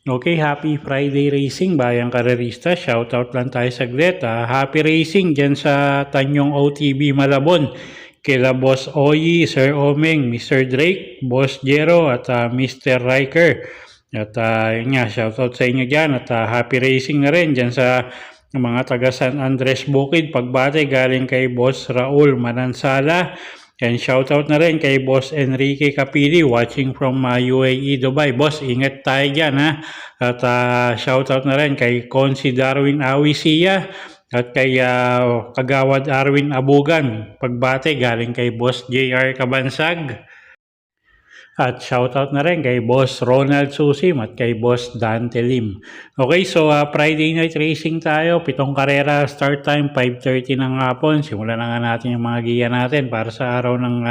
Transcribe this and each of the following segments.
Okay, happy Friday racing, bayang karerista. Shoutout lang tayo saglit. Happy racing dyan sa Tanyong OTB Malabon. Kila Boss Oyi, Sir Omeng, Mr. Drake, Boss Jero at Mr. Riker. At yun nga, shoutout sa inyo dyan. At happy racing na rin dyan sa mga taga San Andres Bukid. Pagbate galing kay Boss Raul Manansala. And shoutout na rin kay Boss Enrique Capili watching from UAE, Dubai. Boss, ingat tayo dyan ha. At shoutout na rin kay Consi Darwin Awisia at kay Kagawad Arwin Abugan. Pagbate galing kay Boss JR Kabansag. At shoutout na rin kay Boss Ronald Susim at kay Boss Dante Lim. Okay, so Friday night racing tayo. 7 karera, start time 5:30 ng hapon. Simulan na nga natin yung mga giya natin para sa araw ng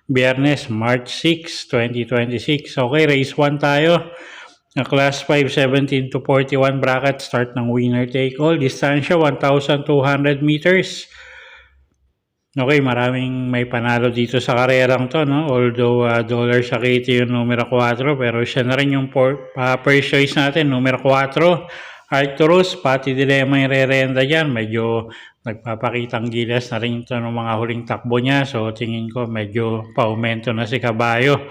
Biyernes, March 6, 2026. Okay, race 1 tayo. Class 5, 17 to 41 bracket, start ng winner take all. Distansya 1,200 meters. Okay, maraming may panalo dito sa karerang to, no? Although Dollar Shakiti yung numero 4, pero siya na rin yung first choice natin, numero 4. Arcturus, Pati Dilema yung re-renda dyan. Medyo nagpapakitang gilas na rin ito ng mga huling takbo niya. So, tingin ko medyo paumento na si Kabayo.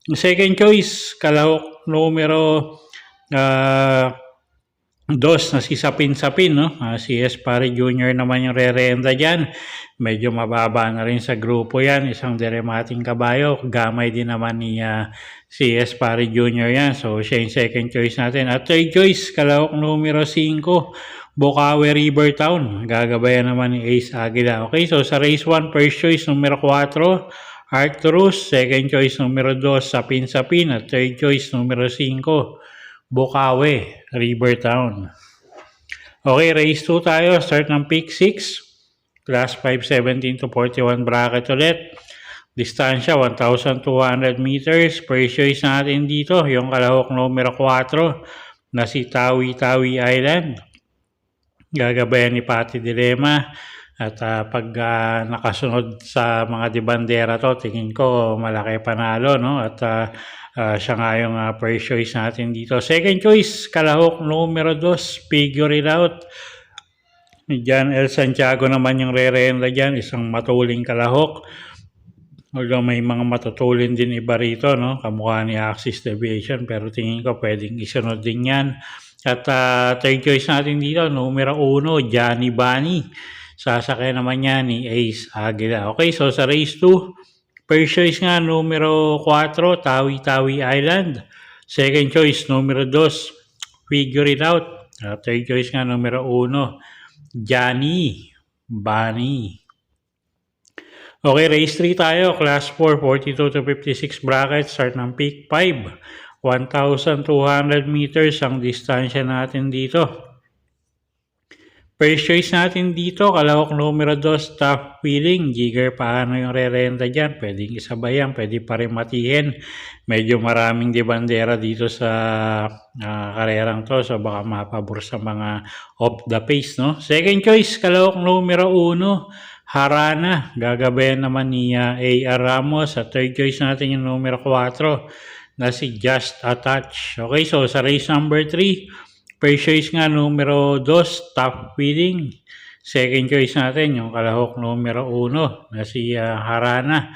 Second choice, kalahok numero 2 na si Sapin-Sapin, no? Si Espari Jr. naman yung re-renda dyan. Medyo mababa na rin sa grupo yan. Isang diremating kabayo. Gamay din naman ni si Espari Jr. yan. So, siya yung second choice natin. At third choice, kalahok numero 5, Bukawi Rivertown. Gagabayan naman ni Ace Aguila. Okay, so sa race 1, first choice numero 4, Arcturus. Second choice numero 2, Sapin-Sapin. At third choice numero 5, Bukawi Rivertown. Okay, race 2 tayo. Start ng pick 6. Class 5, 17 to 41 bracket ulit. Distansya 1,200 meters. First choice natin dito, yung kalahok numero 4 na si Tawi-Tawi Island. Gagabayan ni Pati Dilema. At pag nakasunod sa mga dibandera to, tingin ko malaki panalo, no? At siya nga yung first choice natin dito. Second choice, kalahok numero 2, Figure It Out. Diyan El Santiago naman yung re-renda dyan, isang matuling kalahok. Although may mga matutulin din iba rito, no? Kamukha ni Axis Deviation, pero tingin ko pwedeng isunod din yan. At third choice natin dito, numero 1, Johnny Bunny. Sasakay naman niya ni Ace Aguila. Okay, so sa race 2, first choice nga numero 4, Tawi-Tawi Island. Second choice numero 2, Figure It Out. Third choice nga numero 1, Johnny Bunny. Okay, race 3 tayo. Class 4, 42 to 56 bracket. Start ng peak 5. 1,200 meters ang distansya natin dito. First choice natin dito, kalahok numero 2, Staff Feeling. Jigger, paano yung re-renta dyan? Pwedeng isabayan, pwede pa rin matihin. Medyo maraming dibandera dito sa karerang to, so baka mapabor sa mga off the pace, no? Second choice, kalahok numero 1, Harana. Gagabayan naman ni A.R. Ramos. At third choice natin yung numero 4 na si Just a Touch. Okay, so sa race number 3, first choice nga numero 2, Staff Feeling. Second choice natin yung kalahok numero 1 na si Harana.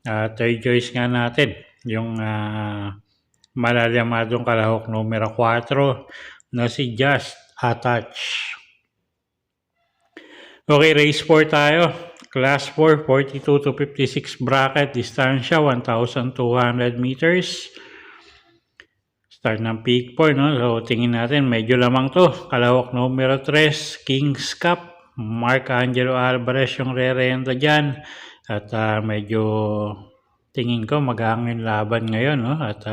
Third choice nga natin yung malalamadong kalahok numero 4 na si Just a Touch. Okay, race 4 tayo. Class 4, 42 to 56 bracket. Distansya 1,200 meters. Start ng peak 4, no? So, tingin natin, medyo lamang to. Kalahok numero 3, Kings Cup. Mark Angelo Alvarez yung re-renta dyan. At medyo tingin ko maghangin laban ngayon, no? At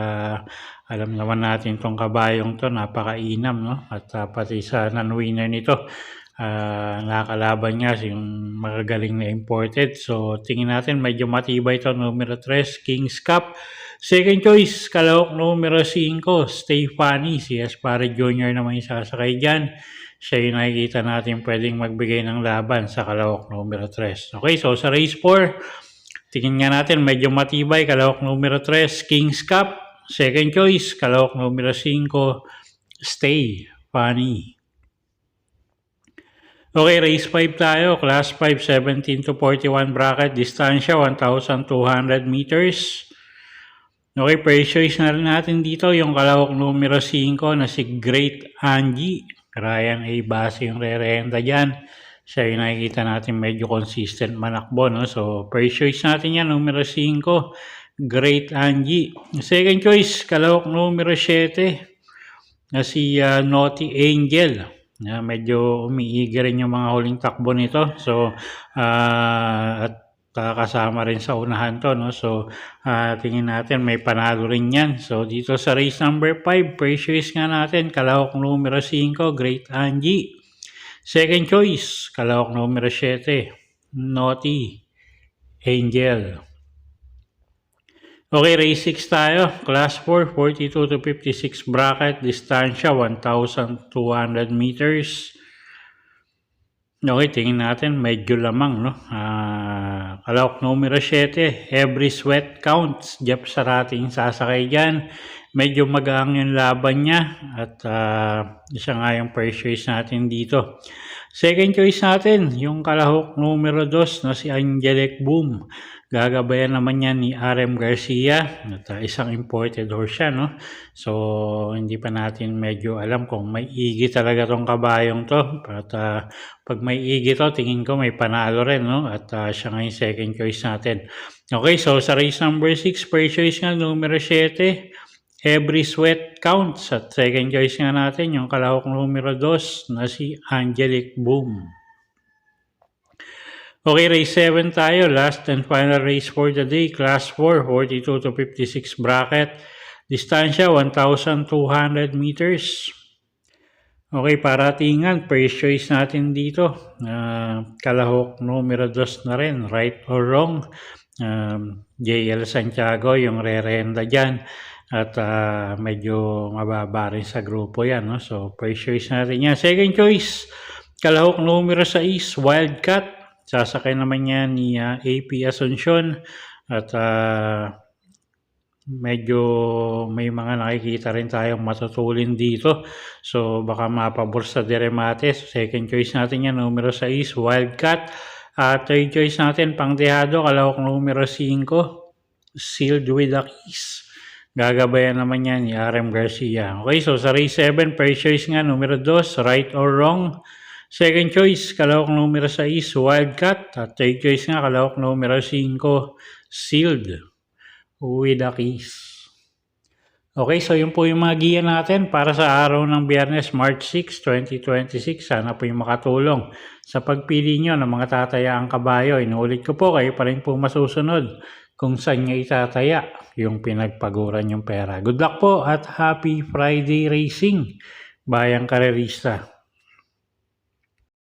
alam naman natin tong kabayong to, napakainam, no? At pati sa non-winner nito, nakakalaban nga yung magagaling na imported. So, tingin natin medyo matibay to, numero 3, Kings Cup. Second choice, kalahok numero 5, Stay Funny. Si Espare Jr. naman yung sasakay dyan. Siya yung nakikita natin pwedeng magbigay ng laban sa kalahok numero 3. Okay, so sa race 4, tingin nga natin medyo matibay. Kalahok numero 3, King's Cup. Second choice, kalahok numero 5, Stay Funny. Okay, race 5 tayo. Class 5, 17 to 41 bracket. Distansya, 1,200 meters. Okay, first choice na rin natin dito yung kalahok numero 5 na si Great Angie. Ryan A. Base yung re-renta dyan. Siya yung nakikita natin medyo consistent manakbo. No? So, first choice natin yan, numero 5, Great Angie. Second choice, kalahok numero 7 na si Naughty Angel. Medyo umiiga rin yung mga huling takbo nito. So, at kasama rin sa unahan to, no? So, tingin natin may panalo rin yan. So, dito sa race number 5, first choice nga natin, kalahok numero 5, Great Angie. Second choice, kalahok numero 7, Naughty Angel. Okay, race 6 tayo. Class 4, 42 to 56 bracket. Distansya, 1,200 meters. Okay, tingin natin medyo lamang, no? Kalahok numero 7, Every Sweat Counts. Jeff Sarating sasakay dyan. Medyo magaang yung laban niya. At siya nga yung first choice natin dito. Second choice natin, yung kalahok numero 2 na si Angelic Boom. Gagabayan naman yan ni RM Garcia. At isang imported horse siya, no? So, hindi pa natin medyo alam kung may igi talaga tong kabayong to. At pag may igi to, tingin ko may panalo rin, no? At siya nga yung second choice natin. Okay, so sa race number 6, first choice nga, numero 7, Every Sweat Counts. At second choice nga natin, yung kalahok numero 2 na si Angelic Boom. Okay, race 7 tayo. Last and final race for the day. Class 4, 42 to 56 bracket. Distansya, 1,200 meters. Okay, paratingan. First choice natin dito. Kalahok numero 2 na rin. Right or wrong. JL Santiago, yung re-renda dyan. At medyo mababa rin sa grupo yan. No? So, first choice natin yan. Second choice, kalahok numero 6, Wildcat. Sasakay naman niya ni AP Asuncion. At medyo may mga nakikita rin tayong matutulin dito. So, baka mapabor sa Deremates. Second choice natin yan, numero 6, Wildcat. Third choice natin, pangdehado, kalahok numero 5, Sealed with the Keys. Gagabayan naman yan ni RM Garcia. Okay, so sa race 7, first choice nga, numero 2, Right or Wrong. Second choice, kalahok numero 6, Wildcat. At third choice nga, kalahok numero 5, Sealed with the Keys. Okay, so yun po yung mga giya natin para sa araw ng Biyernes, March 6, 2026. Sana po yung makatulong sa pagpili nyo ng mga tatayaang kabayo. Inuulit ko po, kayo pa rin po masusunod kung saan nyo itataya yung pinagpaguran yung pera. Good luck po at happy Friday racing, bayang karerista.